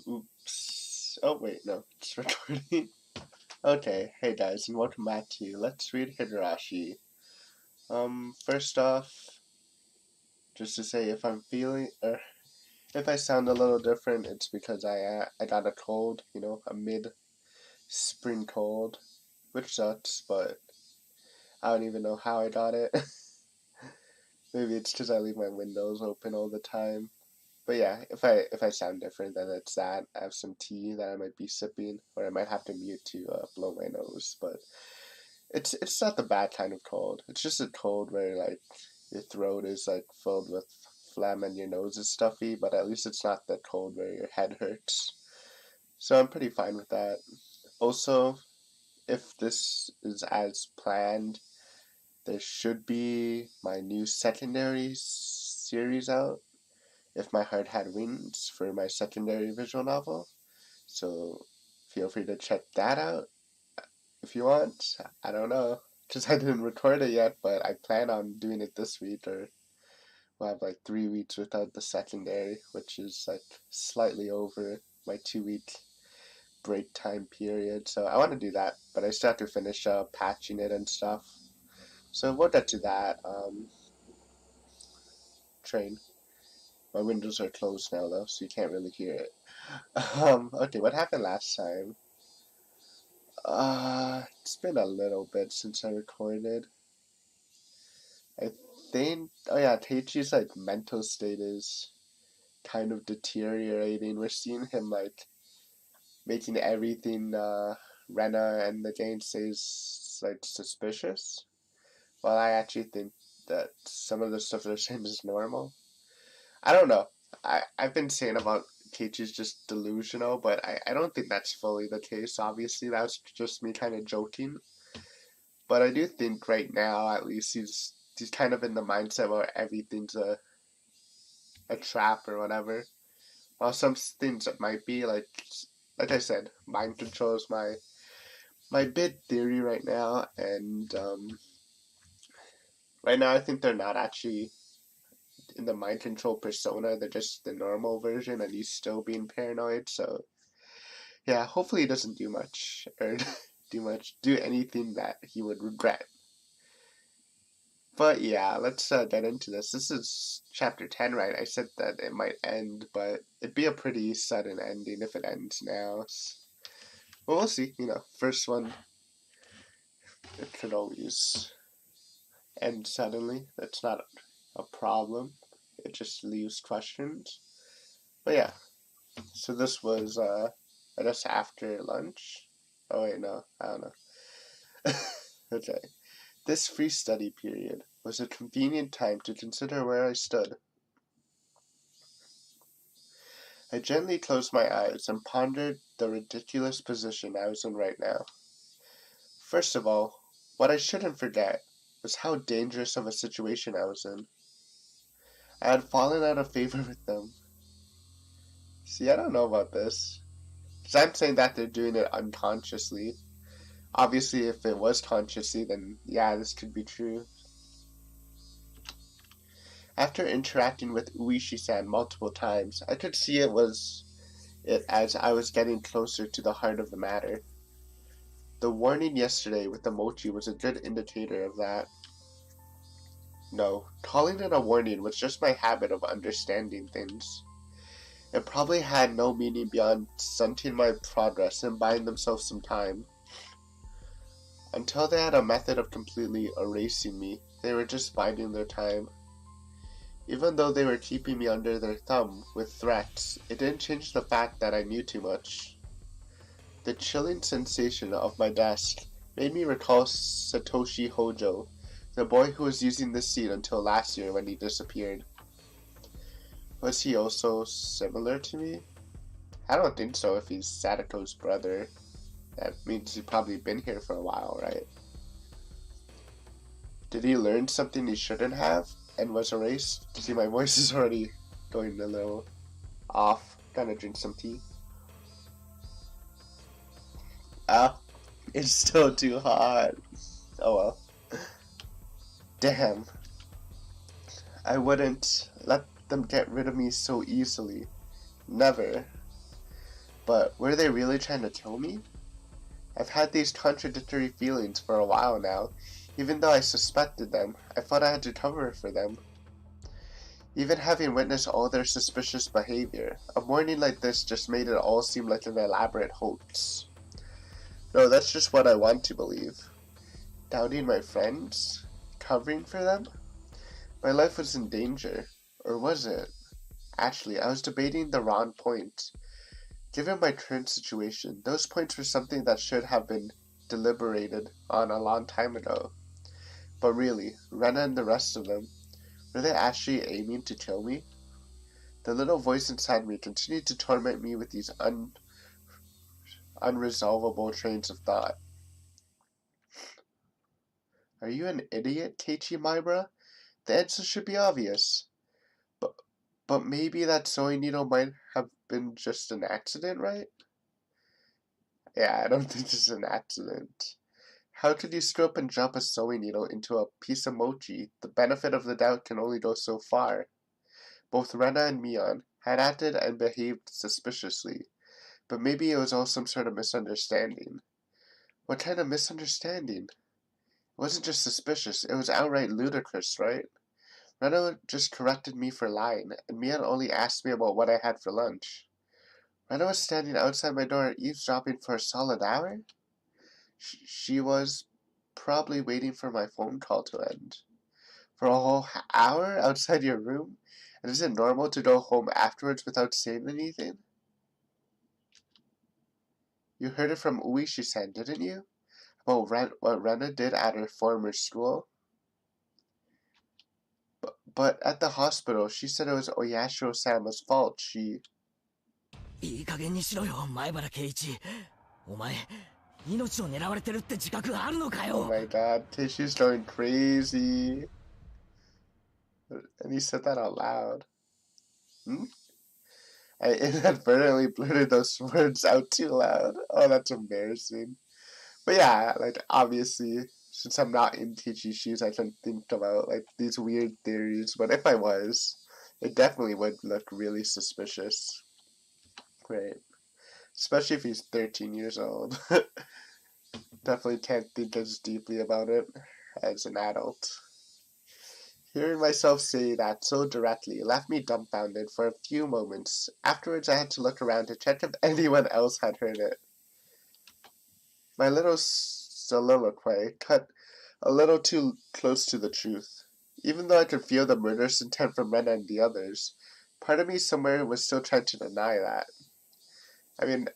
Oops. Oh, wait, no. It's recording. Okay, hey guys, and welcome back to Let's Read Higurashi. First off, just to say if I'm feeling, or if I sound a little different, it's because I got a cold, a mid-spring cold, which sucks, but I don't even know how I got it. Maybe it's because I leave my windows open all the time. But yeah, if I sound different, then it's that. I have some tea that I might be sipping, or I might have to mute to blow my nose. But it's not the bad kind of cold. It's just a cold where like your throat is like filled with phlegm and your nose is stuffy. But at least it's not the cold where your head hurts. So I'm pretty fine with that. Also, if this is as planned, there should be my new secondary series out. If My Heart Had Wings for my secondary visual novel. So feel free to check that out if you want. I don't know, because I didn't record it yet, but I plan on doing it this week, or we'll have like 3 weeks without the secondary, which is like slightly over my 2 week break time period. So I want to do that, but I still have to finish patching it and stuff. So we'll get to that. Train. My windows are closed now though, so you can't really hear it. Okay, what happened last time? It's been a little bit since I recorded. I think, oh yeah, Teichi's like mental state is kind of deteriorating. We're seeing him like making everything Rena and the gang says like suspicious. While I actually think that some of the stuff they're saying is normal. I don't know. I've been saying about Keiichi's just delusional, but I don't think that's fully the case. Obviously, that's just me kind of joking. But I do think right now, at least, he's kind of in the mindset where everything's a trap or whatever. While some things it might be like I said, mind control is my big theory right now, and right now I think they're not actually in the mind control persona. They're just the normal version, and he's still being paranoid. So yeah, hopefully he doesn't do much or do anything that he would regret. But yeah, let's get into this. This is chapter 10, right? I said that it might end, but it'd be a pretty sudden ending if it ends now. Well, we'll see. First one, it could always end suddenly. That's not a problem. It just leaves questions. But yeah, so this was, I guess, after lunch. Oh, wait, no, I don't know. Okay. This free study period was a convenient time to consider where I stood. I gently closed my eyes and pondered the ridiculous position I was in right now. First of all, what I shouldn't forget was how dangerous of a situation I was in. I had fallen out of favor with them. See, I don't know about this. Because I'm saying that they're doing it unconsciously. Obviously, if it was consciously, then yeah, this could be true. After interacting with Uishi-san multiple times, I could see it as I was getting closer to the heart of the matter. The warning yesterday with the mochi was a good indicator of that. No, calling it a warning was just my habit of understanding things. It probably had no meaning beyond stunting my progress and buying themselves some time. Until they had a method of completely erasing me, they were just biding their time. Even though they were keeping me under their thumb with threats, it didn't change the fact that I knew too much. The chilling sensation of my desk made me recall Satoshi Hojo, the boy who was using this seat until last year when he disappeared. Was he also similar to me? I don't think so if he's Sadako's brother. That means he's probably been here for a while, right? Did he learn something he shouldn't have and was erased? See, my voice is already going a little off. Gonna drink some tea. Ah, it's still too hot. Oh well. Damn. I wouldn't let them get rid of me so easily. Never. But were they really trying to kill me? I've had these contradictory feelings for a while now. Even though I suspected them, I thought I had to cover for them. Even having witnessed all their suspicious behavior, a morning like this just made it all seem like an elaborate hoax. No, that's just what I want to believe. Doubting my friends? Covering for them? My life was in danger. Or was it? Actually, I was debating the wrong point. Given my current situation, those points were something that should have been deliberated on a long time ago. But really, Rena and the rest of them, were they actually aiming to kill me? The little voice inside me continued to torment me with these unresolvable trains of thought. Are you an idiot, Keiichi Maibara? The answer should be obvious. But, but maybe that sewing needle might have been just an accident, right? Yeah, I don't think this is an accident. How could you screw up and drop a sewing needle into a piece of mochi? The benefit of the doubt can only go so far. Both Rena and Mion had acted and behaved suspiciously, but maybe it was all some sort of misunderstanding. What kind of misunderstanding? It wasn't just suspicious, it was outright ludicrous, right? Rena just corrected me for lying, and Mion only asked me about what I had for lunch. Rena was standing outside my door eavesdropping for a solid hour? She was probably waiting for my phone call to end. For a whole hour outside your room? And is it normal to go home afterwards without saying anything? You heard it from Uishi-san, didn't you? About what Rena did at her former school? But at the hospital, she said it was Oyashiro-sama's fault. She... いい加減にしろよ、前原圭一。お前、命を狙われてるって自覚あるのかよ。 Oh my god, Tissue's going crazy. And he said that out loud. I inadvertently blurted those words out too loud. Oh, that's embarrassing. But yeah, like, obviously, since I'm not in Teacher's shoes, I can think about, like, these weird theories. But if I was, it definitely would look really suspicious. Right. Especially if he's 13 years old. Definitely can't think as deeply about it as an adult. Hearing myself say that so directly left me dumbfounded for a few moments. Afterwards, I had to look around to check if anyone else had heard it. My little soliloquy cut a little too close to the truth. Even though I could feel the murderous intent from Rena and the others, part of me somewhere was still trying to deny that. I mean,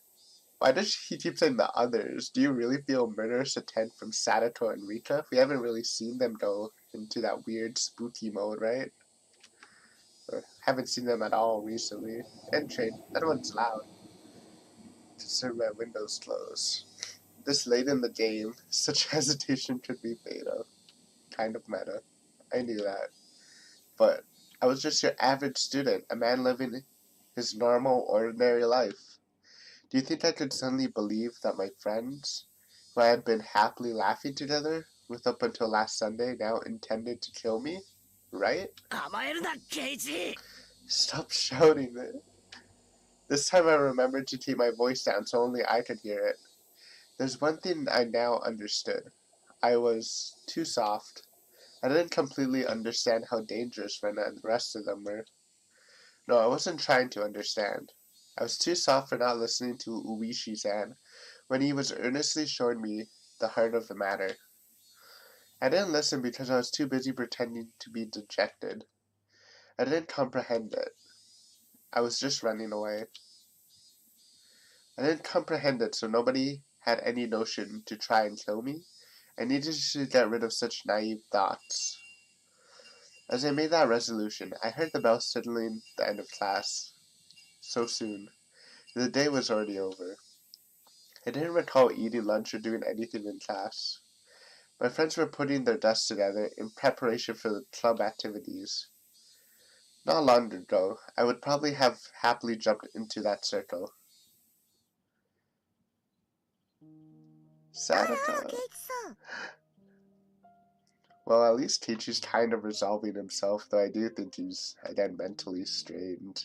why does he keep saying the others? Do you really feel murderous intent from Sadato and Rika? We haven't really seen them go into that weird spooky mode, right? Or haven't seen them at all recently. And trade, that one's loud. Consider my windows closed. This late in the game, such hesitation could be beta. Kind of meta. I knew that. But I was just your average student, a man living his normal, ordinary life. Do you think I could suddenly believe that my friends, who I had been happily laughing together with up until last Sunday, now intended to kill me? Right? Stop shouting it. This time I remembered to keep my voice down so only I could hear it. There's one thing I now understood. I was too soft. I didn't completely understand how dangerous Rena and the rest of them were. No, I wasn't trying to understand. I was too soft for not listening to Uishi-san when he was earnestly showing me the heart of the matter. I didn't listen because I was too busy pretending to be dejected. I didn't comprehend it. I was just running away. I didn't comprehend it, so nobody had any notion to try and kill me. I needed to get rid of such naive thoughts. As I made that resolution, I heard the bell signaling the end of class. So soon. The day was already over. I didn't recall eating lunch or doing anything in class. My friends were putting their desks together in preparation for the club activities. Not long ago, I would probably have happily jumped into that circle. Sadako. Well, at least Kichi's kind of resolving himself, though I do think he's, again, mentally strained.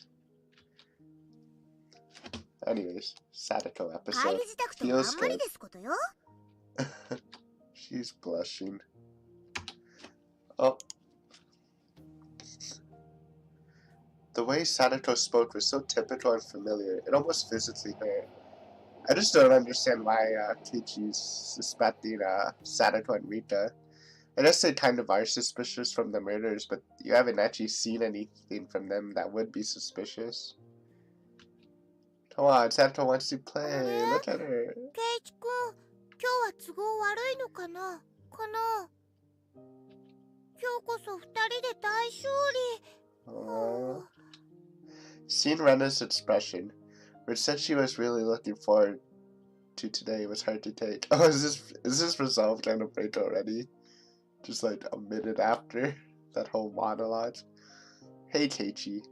Anyways, Sadako episode. Feels good. She's blushing. Oh. The way Sadako spoke was so typical and familiar, it almost physically hurt. I just don't understand why Kichi's suspecting Sadako and Rika. I guess they kind of are suspicious from the murders, but you haven't actually seen anything from them that would be suspicious. Come on, Sadako wants to play. Look at her. Keiichi-kun, 今日は都合悪いのかな今日こそ二人で大勝利。Seeing Rena's expression, which said she was really looking forward to today, was hard to take. Oh, is this resolved kind of break already? Just like a minute after that whole monologue. Hey Keiichi.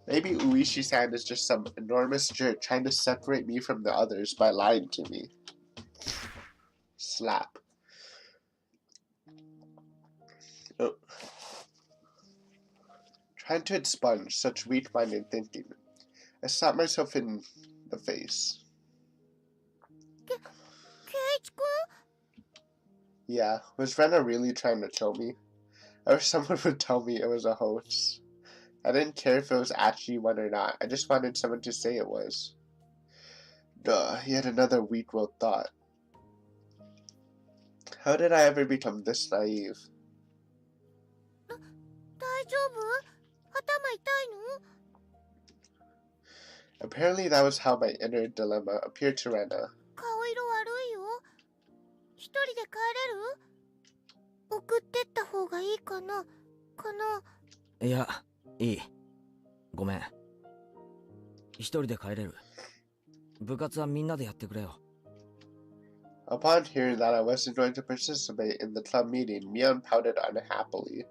Maybe Uishi-san is just some enormous jerk trying to separate me from the others by lying to me. Slap. Oh. Trying to expunge such weak-minded thinking, I slapped myself in the face. Keiichi-kun? Yeah, was Rena really trying to kill me? I wish someone would tell me it was a hoax. I didn't care if it was actually one or not, I just wanted someone to say it was. Duh, yet another weak-willed thought. How did I ever become this naive? 大丈夫？頭痛いの？ Apparently that was how my inner dilemma appeared to Rena. 顔色悪いよ。一人で帰れる？送ってった方がいいかな？いや、いい。ごめん。一人で帰れる。部活はみんなでやってくれよ。Upon hearing that I wasn't going to participate in the club meeting, Mion pouted unhappily.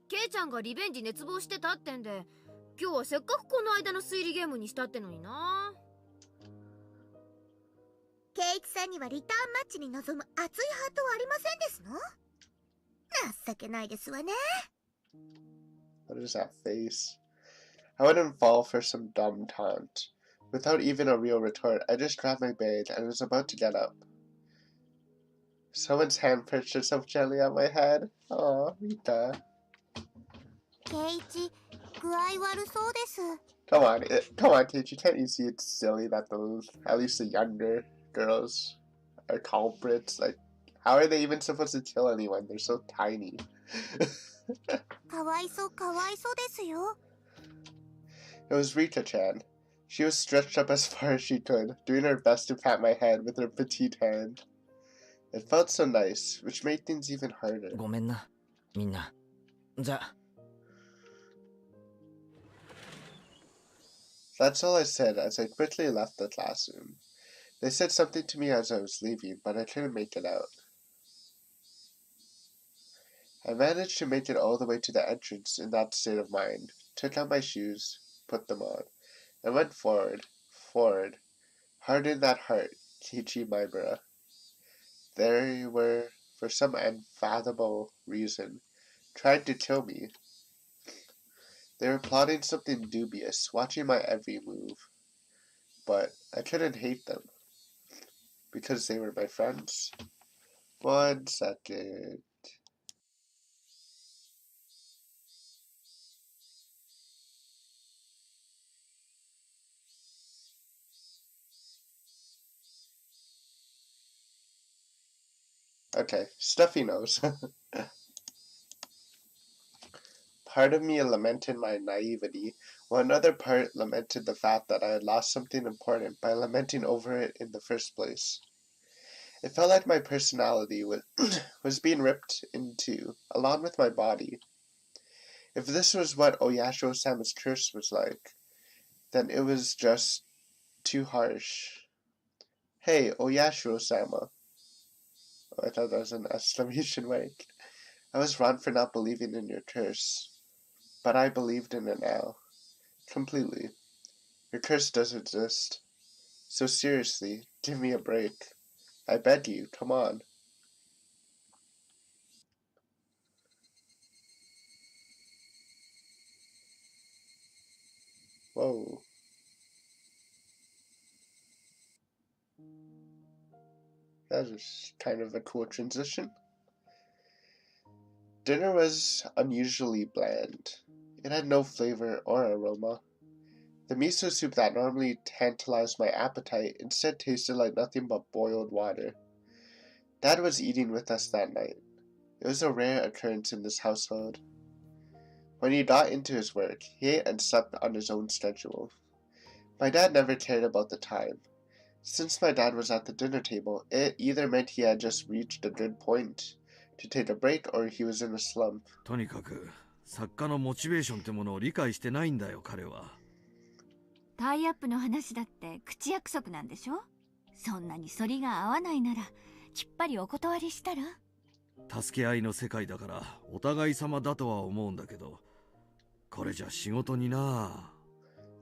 ケイちゃんがリベンジ熱望してたってんで、今日はせっかくこの間の推理ゲームにしたってのにな。ケイチさんにはリターンマッチに臨む熱いハートはありませんですの？情けないですわね。What is that face? I wouldn't fall for some dumb taunt. Without even a real retort, I just grabbed my bag and was about to get up. Someone's hand perched itself gently on my head. Aw, Rita. ケイチ、具合悪そうです。Come on, Keiichi, can't you see it's silly that those, at least the younger girls, are culprits? Like, how are they even supposed to kill anyone? They're so tiny. かわいそうですよ。 It was Rita-chan. She was stretched up as far as she could, doing her best to pat my head with her petite hand. It felt so nice, which made things even harder. ごめんな、みんな。じゃ。That's all I said as I quickly left the classroom. They said something to me as I was leaving, but I couldn't make it out. I managed to make it all the way to the entrance in that state of mind, took out my shoes, put them on, and went forward, hard in that heart, Kichi Maibara. There you were, for some unfathomable reason, trying to kill me. They were plotting something dubious, watching my every move. But I couldn't hate them. Because they were my friends. 1 second. Okay, stuffy nose. Part of me lamented my naivety, while another part lamented the fact that I had lost something important by lamenting over it in the first place. It felt like my personality was being ripped in two, along with my body. If this was what Oyashiro-sama's curse was like, then it was just too harsh. Hey, Oyashiro-sama. Oh, I thought that was an exclamation mark. I was wrong for not believing in your curse. But I believed in it now. Completely. Your curse does exist. So seriously, give me a break. I beg you, come on. Whoa. That was kind of a cool transition. Dinner was unusually bland. It had no flavor or aroma. The miso soup that normally tantalized my appetite instead tasted like nothing but boiled water. Dad was eating with us that night. It was a rare occurrence in this household. When he got into his work, he ate and slept on his own schedule. My dad never cared about the time. Since my dad was at the dinner table, it either meant he had just reached a good point to take a break or he was in a slump. とにかく作家のモチベーションってものを理解してないんだよ彼は。タイアップの話だって口約束なんでしょ。そんなに反りが合わないならきっぱりお断りしたら。助け合いの世界だからお互い様だとは思うんだけど、これじゃ仕事にな。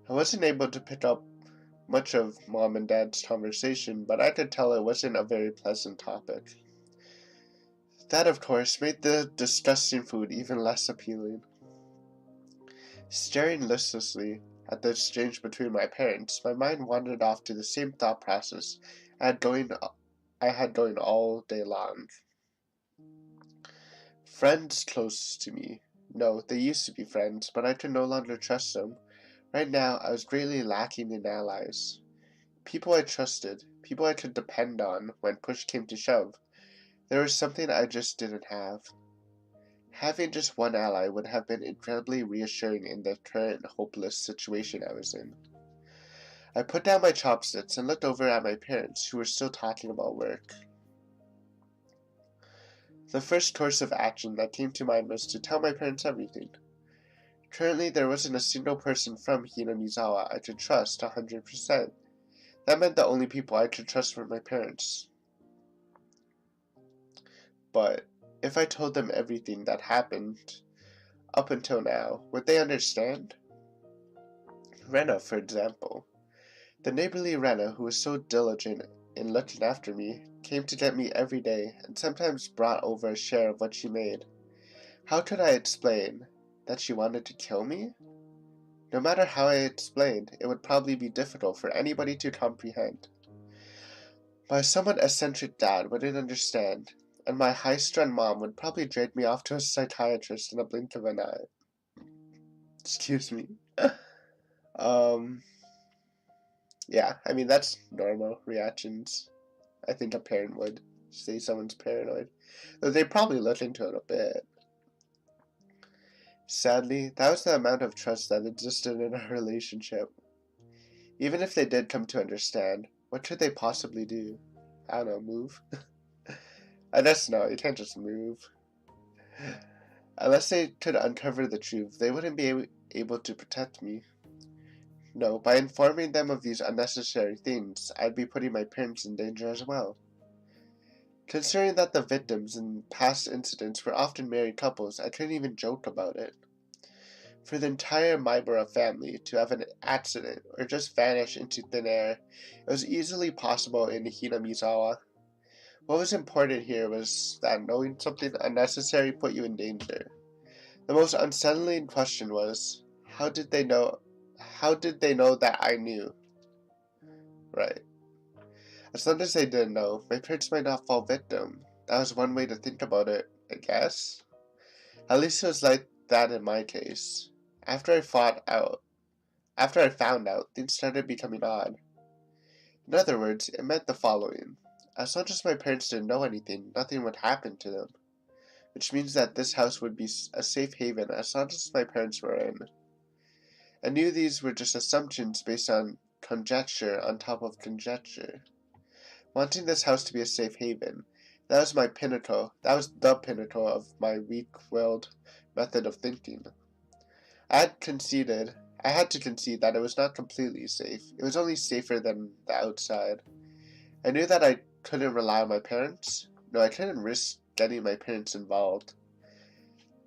I wasn't able to pick up much of Mom and Dad's conversation, but I could tell it wasn't a very pleasant topic. That, of course, made the disgusting food even less appealing. Staring listlessly at the exchange between my parents, my mind wandered off to the same thought process I had going all day long. Friends close to me. No, they used to be friends, but I could no longer trust them. Right now, I was greatly lacking in allies. People I trusted, people I could depend on when push came to shove. There was something I just didn't have. Having just one ally would have been incredibly reassuring in the current hopeless situation I was in. I put down my chopsticks and looked over at my parents, who were still talking about work. The first course of action that came to mind was to tell my parents everything. Currently, there wasn't a single person from Hinamizawa I could trust 100%. That meant the only people I could trust were my parents. But if I told them everything that happened up until now, would they understand? Rena, for example. The neighborly Rena, who was so diligent in looking after me, came to get me every day and sometimes brought over a share of what she made. How could I explain that she wanted to kill me? No matter how I explained, it would probably be difficult for anybody to comprehend. My somewhat eccentric dad wouldn't understand, and my high-strung mom would probably drag me off to a psychiatrist in a blink of an eye. Excuse me. Yeah, I mean, that's normal reactions. I think a parent would say someone's paranoid. Though they probably look into it a bit. Sadly, that was the amount of trust that existed in our relationship. Even if they did come to understand, what could they possibly do? I don't know, move? I guess no, you can't just move. Unless they could uncover the truth, they wouldn't be able to protect me. No, by informing them of these unnecessary things, I'd be putting my parents in danger as well. Considering that the victims in past incidents were often married couples, I couldn't even joke about it. For the entire Maibara family to have an accident or just vanish into thin air, it was easily possible in Hinamizawa. What was important here was that knowing something unnecessary put you in danger. The most unsettling question was, how did they know that I knew? Right. As long as they didn't know, my parents might not fall victim. That was one way to think about it, I guess. At least it was like that in my case. After I found out, things started becoming odd. In other words, it meant the following. As long as my parents didn't know anything, nothing would happen to them. Which means that this house would be a safe haven as long as my parents were in. I knew these were just assumptions based on conjecture on top of conjecture. Wanting this house to be a safe haven, that was the pinnacle of my weak-willed method of thinking. I had to concede that it was not completely safe. It was only safer than the outside. I knew that I couldn't rely on my parents. No, I couldn't risk getting my parents involved.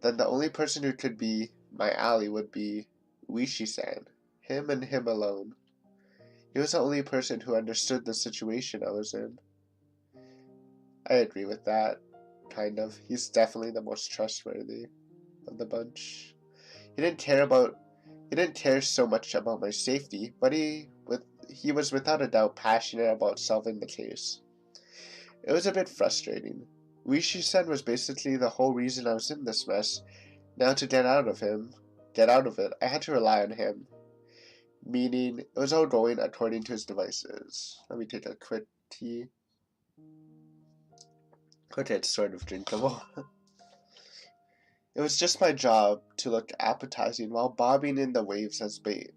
Then the only person who could be my ally would be Uishi-san. Him and him alone. He was the only person who understood the situation I was in. I agree with that, kind of. He's definitely the most trustworthy of the bunch. He didn't care so much about my safety, but he was without a doubt passionate about solving the case. It was a bit frustrating. Uishi-sen was basically the whole reason I was in this mess. Now to get out of it, I had to rely on him. Meaning, it was all going according to his devices. Let me take a quick tea. Okay, it's sort of drinkable. It was just my job to look appetizing while bobbing in the waves as bait.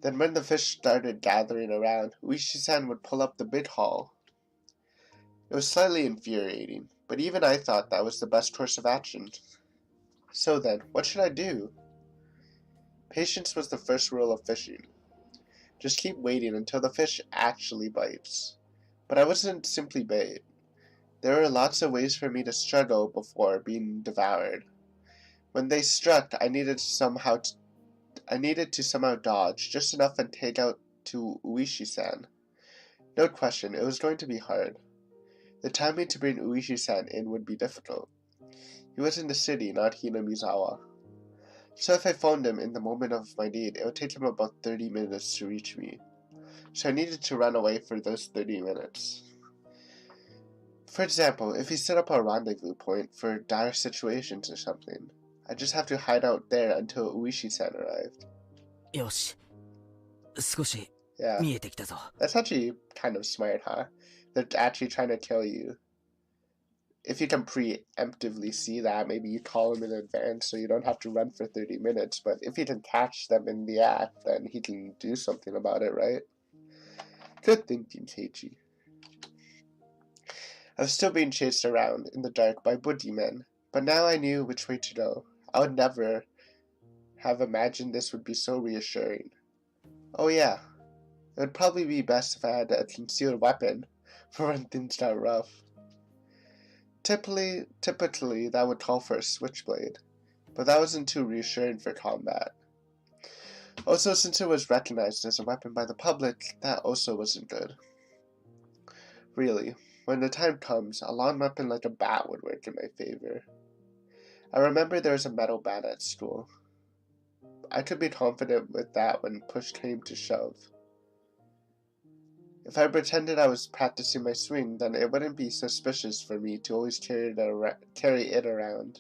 Then when the fish started gathering around, Uishi-san would pull up the big haul. It was slightly infuriating, but even I thought that was the best course of action. So then, what should I do? Patience was the first rule of fishing. Just keep waiting until the fish actually bites. But I wasn't simply bait. There were lots of ways for me to struggle before being devoured. When they struck, I needed to somehow dodge just enough and take out to Uishi-san. No question, it was going to be hard. The timing to bring Uishi-san in would be difficult. He was in the city, not Hinamizawa. So if I found him in the moment of my need, it would take him about 30 minutes to reach me. So I needed to run away for those 30 minutes. For example, if he set up a rendezvous point for dire situations or something, I just have to hide out there until Uishi-san arrived. よし。少し Yeah, 見えてきたぞ。 that's actually kind of smart, huh? They're actually trying to kill you. If you can preemptively see that, maybe you call him in advance so you don't have to run for 30 minutes, but if you can catch them in the act, then he can do something about it, right? Good thinking, Teichi. I was still being chased around in the dark by woody men, but now I knew which way to go. I would never have imagined this would be so reassuring. Oh yeah, it would probably be best if I had a concealed weapon for when things got rough. Typically, that would call for a switchblade, but that wasn't too reassuring for combat. Also, since it was recognized as a weapon by the public, that also wasn't good. Really, when the time comes, a long weapon like a bat would work in my favor. I remember there was a metal bat at school. I could be confident with that when push came to shove. If I pretended I was practicing my swing, then it wouldn't be suspicious for me to always carry it around.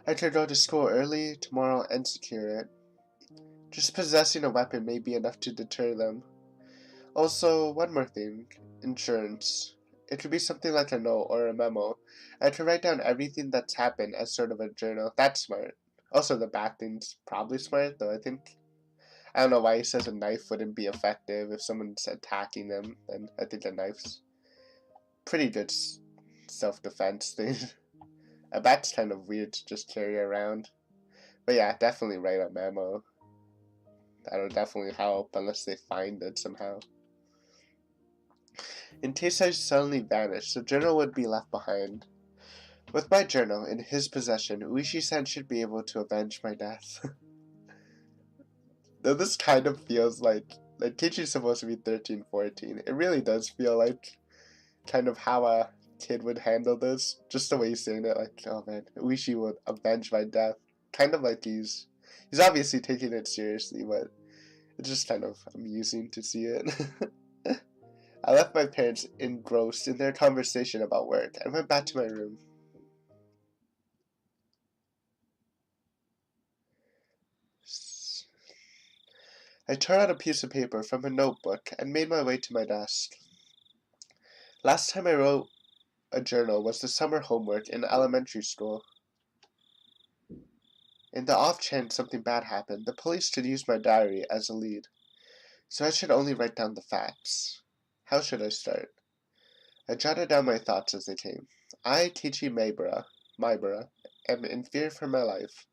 I could go to school early tomorrow and secure it. Just possessing a weapon may be enough to deter them. Also, one more thing. Insurance. It could be something like a note or a memo. I could write down everything that's happened as sort of a journal. That's smart. Also, the bad thing's probably smart, though I don't know why he says a knife wouldn't be effective if someone's attacking them, and I think a knife's pretty good self-defense thing. A bat's kind of weird to just carry around. But yeah, definitely write a memo. That'll definitely help, unless they find it somehow. In case I suddenly vanished, the journal would be left behind. With my journal in his possession, Uishi-san should be able to avenge my death. Though this kind of feels like Kichi's supposed to be 13, 14. It really does feel like kind of how a kid would handle this. Just the way he's saying it, like, oh man, Uishi would avenge my death. Kind of like he's obviously taking it seriously, but it's just kind of amusing to see it. I left my parents engrossed in their conversation about work and went back to my room. I tore out a piece of paper from a notebook and made my way to my desk. Last time I wrote a journal was the summer homework in elementary school. In the off chance something bad happened, the police could use my diary as a lead. So I should only write down the facts. How should I start? I jotted down my thoughts as they came. I, Teichi Maibara, am in fear for my life.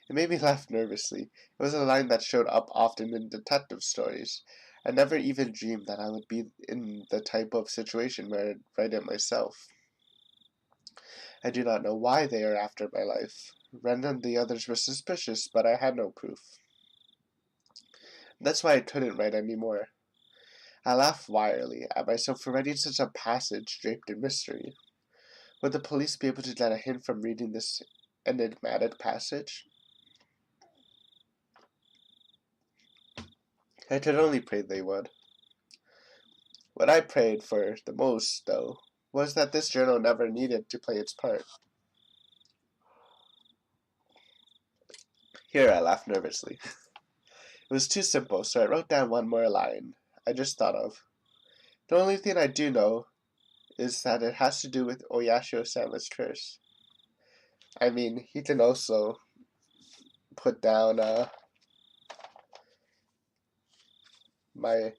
It made me laugh nervously. It was a line that showed up often in detective stories. I never even dreamed that I would be in the type of situation where I'd write it myself. I do not know why they are after my life. Ren and the others were suspicious, but I had no proof. That's why I couldn't write anymore. I laughed wryly at myself for writing such a passage draped in mystery. Would the police be able to get a hint from reading this enigmatic passage? I could only pray they would. What I prayed for the most, though, was that this journal never needed to play its part. Here I laughed nervously. It was too simple, so I wrote down one more line I just thought of. The only thing I do know is that it has to do with Oyashio-sama's curse. I mean, he can also put down my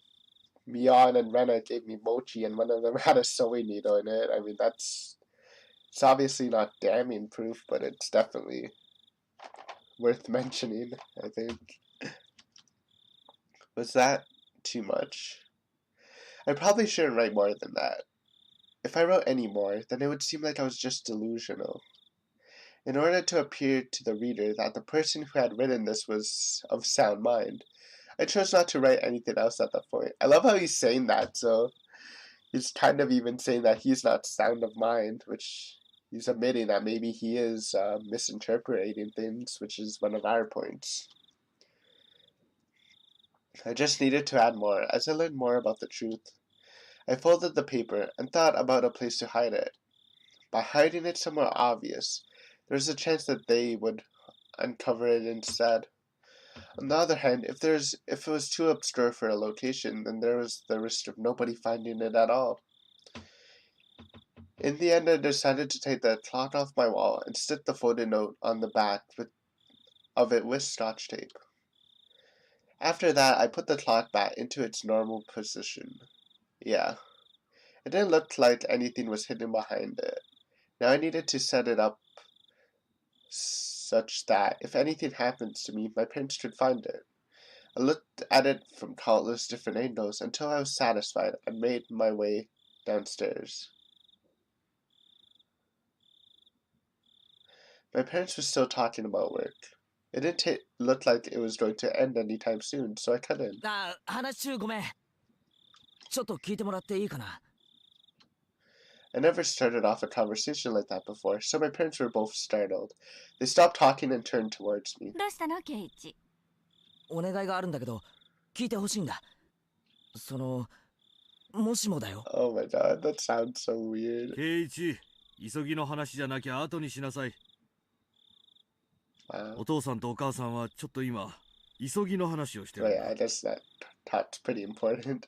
Mion and Rena gave me mochi, and one of them had a sewing needle in it. I mean, it's obviously not damning proof, but it's definitely worth mentioning, I think. Was that too much? I probably shouldn't write more than that. If I wrote any more, then it would seem like I was just delusional. In order to appear to the reader that the person who had written this was of sound mind, I chose not to write anything else at that point. I love how he's saying that, so he's kind of even saying that he's not sound of mind, which he's admitting that maybe he is misinterpreting things, which is one of our points. I just needed to add more as I learned more about the truth. I folded the paper and thought about a place to hide it. By hiding it somewhere obvious, there was a chance that they would uncover it instead. On the other hand, if it was too obscure for a location, then there was the risk of nobody finding it at all. In the end, I decided to take the cloth off my wall and stick the folded note on the back of it with Scotch tape. After that, I put the cloth back into its normal position. Yeah, it didn't look like anything was hidden behind it. Now I needed to set it up such that if anything happens to me, my parents could find it. I looked at it from countless different angles until I was satisfied and made my way downstairs. My parents were still talking about work. It didn't look like it was going to end anytime soon, so I cut in. 話中ごめん。ちょっと聞いてもらっていいかな。I never started off a conversation like that before, so my parents were both startled. They stopped talking and turned towards me. どうしたのケイチ？お願いがあるんだけど、聞いてほしいんだ。もしもだよ。Oh my god, that sounds so weird. ケイチ、急ぎの話じゃなきゃ後にしなさい。お父さんとお母さんはちょっと今、急ぎの話をしてるんだ。Yeah, I guess that talk's pretty important.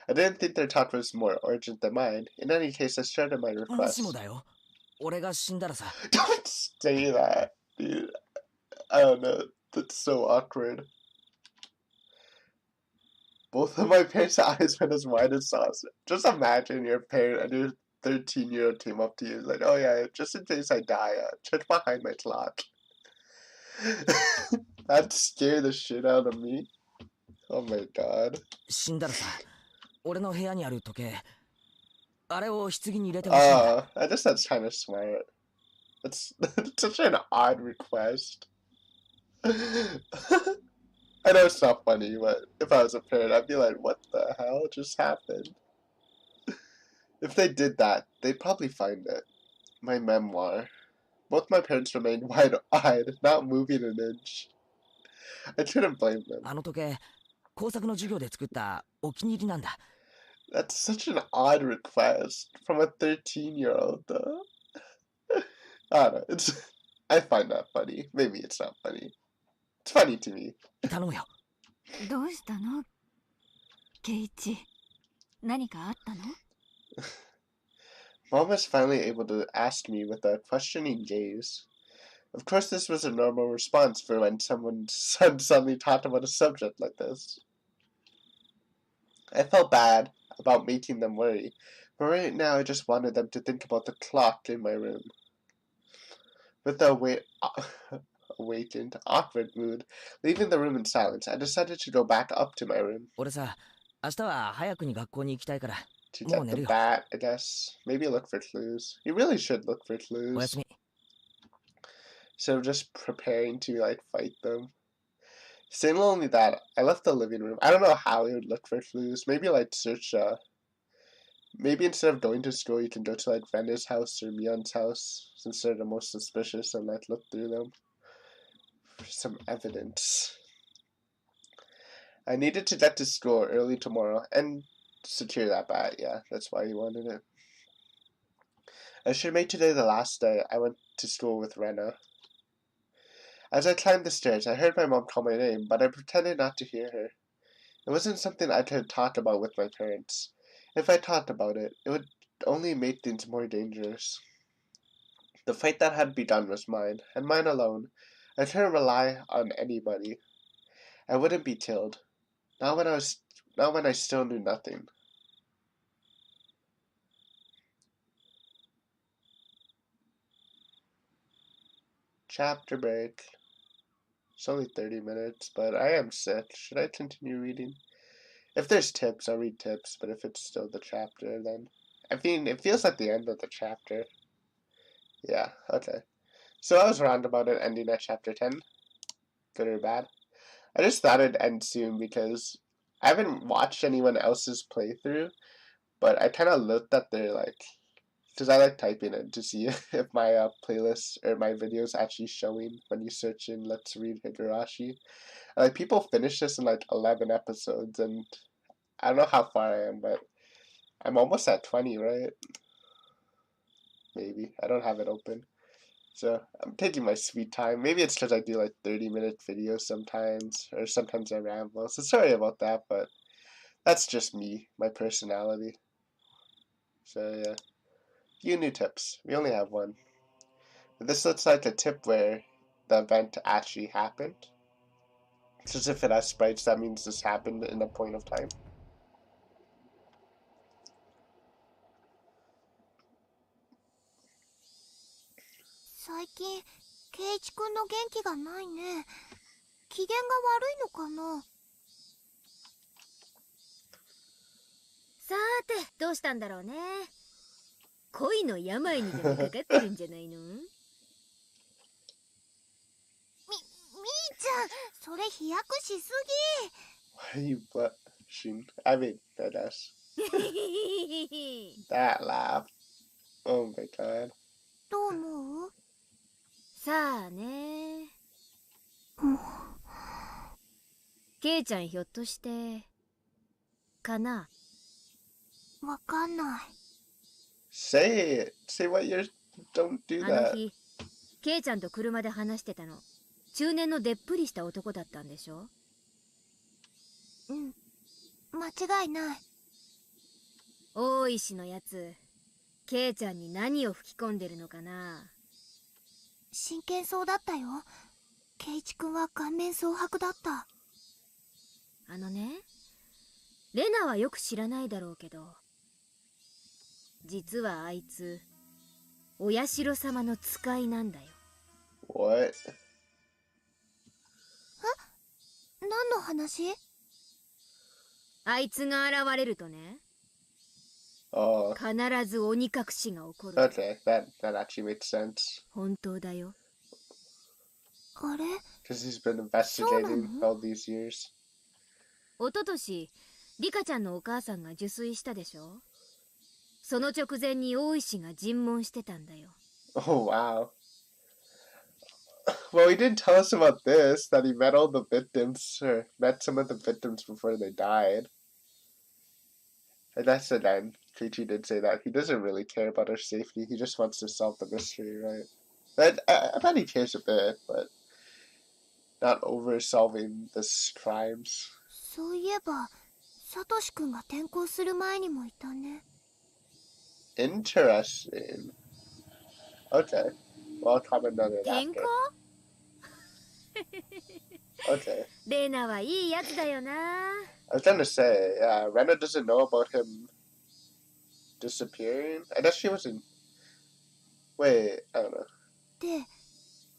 I didn't think their talk was more urgent than mine. In any case, I started my もし request. もだよ。俺が死んだらさ。Don't say that, dude. I don't know. That's so awkward. Both of my parents' eyes went as wide as saucer. Just imagine your parent and your 13-year-old came up to you and like, oh yeah, just in case I die, check behind my clock. That'd scare the shit out of me. Oh my god. 死んだらさ、俺の部屋にある時計、あれを棺に入れてほしいんだ。I guess that's kind of smart. That's such an odd request. I know it's not funny, but if I was a parent, I'd be like, what the hell just happened? If they did that, they'd probably find it. My memoir. Both my parents remained wide-eyed, not moving an inch. I couldn't blame them. あの時計、工作の授業で作ったお気に入りなんだ。That's such an odd request from a 13-year-old, though. I don't know. I find that funny. Maybe it's not funny. It's funny to me. 頼むよ。どうしたのケイチ？何かあったの？ Mom was finally able to ask me with a questioning gaze. Of course, this was a normal response for when someone's son suddenly talked about a subject like this. I felt bad about making them worry, but right now I just wanted them to think about the clock in my room. With the awakened, awkward mood, leaving the room in silence, I decided to go back up to my room. 俺さ、明日は早くに学校に行きたいから。 To もう get 寝る the よ。 bat, I guess. Maybe look for clues. You really should look for おや clues. すみ。 Instead of just preparing to, like, fight them. Saying only that, I left the living room. I don't know how I would look for clues. Maybe, like, search, maybe instead of going to school, you can go to, like, Rena's house or Mion's house, since they're the most suspicious, and, like, look through them for some evidence. I needed to get to school early tomorrow, and satire that bad. Yeah, that's why he wanted it. I should make today the last day I went to school with Rena. As I climbed the stairs, I heard my mom call my name, but I pretended not to hear her. It wasn't something I could talk about with my parents. If I talked about it, it would only make things more dangerous. The fight that had begun was mine, and mine alone. I couldn't rely on anybody. I wouldn't be killed. Not when I still knew nothing. Chapter break. It's only 30 minutes, but I am sick. Should I continue reading? If there's tips, I'll read tips, but if it's still the chapter, then... I mean, it feels like the end of the chapter. Yeah, okay. So I was wrong about it ending at chapter 10. Good or bad? I just thought it'd end soon because I haven't watched anyone else's playthrough, but I kind of looked at their, like... Because I like typing it to see if my playlist or my videos actually showing when you search in Let's Read Higurashi. Like, people finish this in like 11 episodes, and I don't know how far I am, but I'm almost at 20, right? Maybe. I don't have it open. So, I'm taking my sweet time. Maybe it's because I do like 30-minute videos sometimes, or sometimes I ramble. So, sorry about that, but that's just me, my personality. So, yeah. Few new tips. We only have one. This looks like a tip where the event actually happened. It's as if it has sprites, that means this happened in a point of time.最近圭一くんの元気がないね。機嫌が悪いのかな。さーて、どうしたんだろうね。恋の病にでもかかってるんじゃないの？みーちゃん、それ飛躍しすぎ。 Why are you blushing? I mean, that ass. That laugh. Oh my god. どう思う？さあね。ケイちゃんひょっとしてかな？わかんない。Say it. Say what you're... Don't do あの that. 日、ケイちゃんと車で話してたの。中年のでっぷりした男だったんでしょ？うん、間違いない。大石のやつ、ケイちゃんに何を吹き込んでるのかな？真剣そうだったよ。圭一くんは顔面蒼白だった。あのね、レナはよく知らないだろうけど、実はあいつ、お社様の使いなんだよ。What? 何の話？あいつが現れるとね、Oh. 必ず鬼隠しが起こる。Okay, that actually makes sense. 本当だよ。あれ？ Because he's been investigating all these years. おととし、リカちゃんのお母さんが受水したでしょ？その直前に大石が尋問してたんだよ。Oh, wow. Well, he didn't tell us about this, that he met all the victims, or met some of the victims before they died. And that's the end. Kichi did say that. He doesn't really care about our safety, he just wants to solve the mystery, right? But I bet he cares a bit, but not over solving this crimes. そういえば、サトシくんが転校する前にもいたね。Interesting. Okay. Well, I'll comment on it 転 after. 校？ Okay. レナはいいやつだよな。I was gonna say, yeah, Rena doesn't know about him disappearing. I guess she wasn't. Wait, I don't know. で、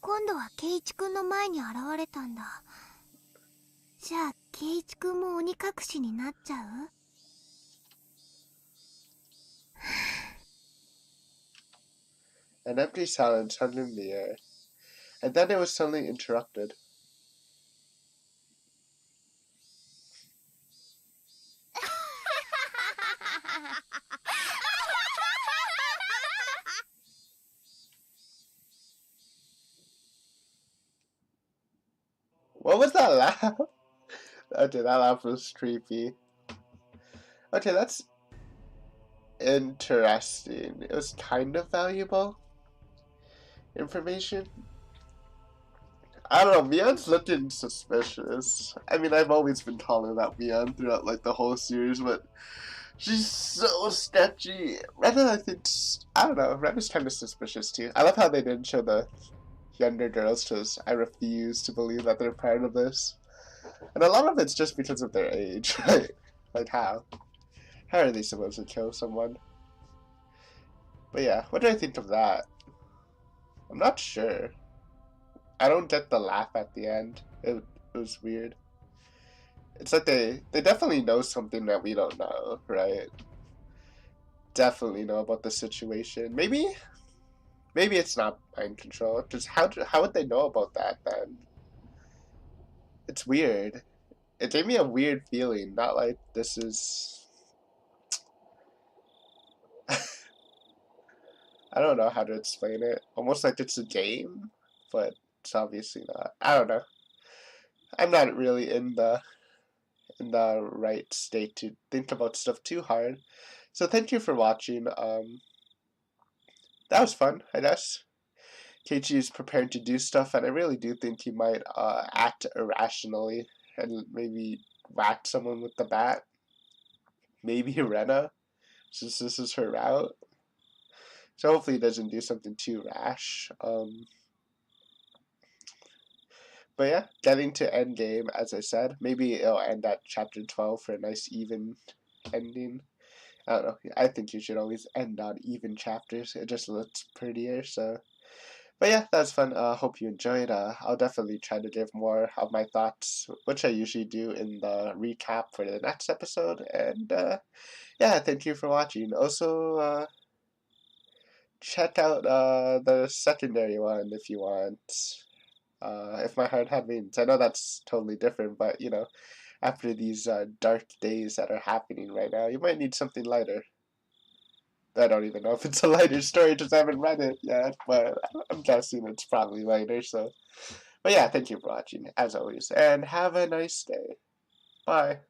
今度は圭一くんの前に現れたんだ。じゃあ、圭一くんも鬼隠しになっちゃう？ An empty silence hung in the air, and then it was suddenly interrupted. What was that laugh? Okay, that laugh was creepy. Okay, that's interesting. It was kind of valuable information. I don't know, Mion's looking suspicious. I mean, I've always been calling out Mion throughout, like, the whole series, but she's so sketchy. Rena, I think, I don't know, Rena's kind of suspicious, too. I love how they didn't show the younger girls, because I refuse to believe that they're part of this. And a lot of it's just because of their age, right? Like, how? How are they supposed to kill someone? But yeah, what do I think of that? I'm not sure. I don't get the laugh at the end. It was weird. It's like they definitely know something that we don't know, right? Definitely know about the situation. Maybe it's not mind control. Just how would they know about that then? It's weird. It gave me a weird feeling. Not like this is. I don't know how to explain it. Almost like it's a game, but it's obviously not. I don't know. I'm not really in the right state to think about stuff too hard. So thank you for watching. That was fun, I guess. Keiichi is preparing to do stuff, and I really do think he might act irrationally and maybe whack someone with the bat. Maybe Rena, since this is her route. So hopefully he doesn't do something too rash. But yeah, getting to endgame, as I said. Maybe it'll end at chapter 12 for a nice even ending. I don't know. I think you should always end on even chapters. It just looks prettier, so. But yeah, that's fun. Hope you enjoyed. I'll definitely try to give more of my thoughts, which I usually do in the recap for the next episode. And yeah, thank you for watching. Also, check out the secondary one if you want. If my heart had wings. I know that's totally different, but you know, after these dark days that are happening right now, you might need something lighter. I don't even know if it's a lighter story because I haven't read it yet, but I'm guessing it's probably lighter. So, but yeah, thank you for watching as always, and have a nice day. Bye.